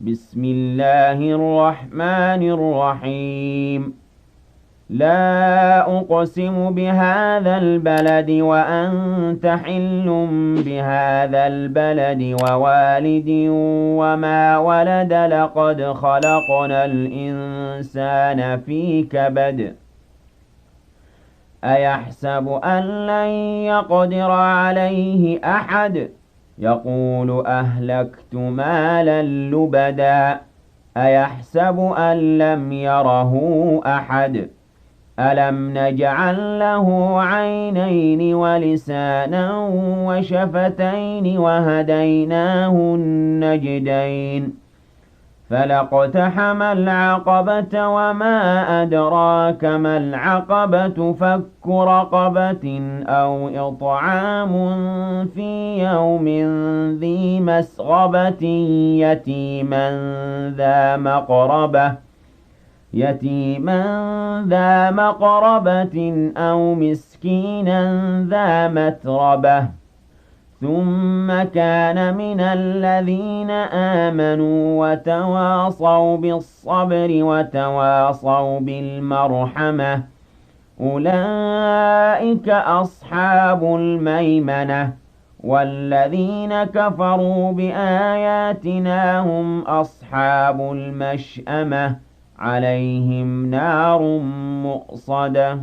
بسم الله الرحمن الرحيم لا أقسم بهذا البلد وأنت حل بهذا البلد ووالد وما ولد لقد خلقنا الإنسان في كبد أيحسب أن لن يقدر عليه أحد يقول أهلكت مالا لبدا أيحسب أن لم يره أحد ألم نجعل له عينين ولسانا وشفتين وهديناه النجدين فلاقتحم العقبة وما أدراك ما العقبة فك رقبة أو إطعام في يوم ذي مسغبة يتيما ذا مقربة أو مسكينا ذا متربة ثم كان من الذين آمنوا وتواصوا بالصبر وتواصوا بالمرحمة أولئك أصحاب الميمنة والذين كفروا بآياتنا هم أصحاب المشأمة عليهم نار مؤصدة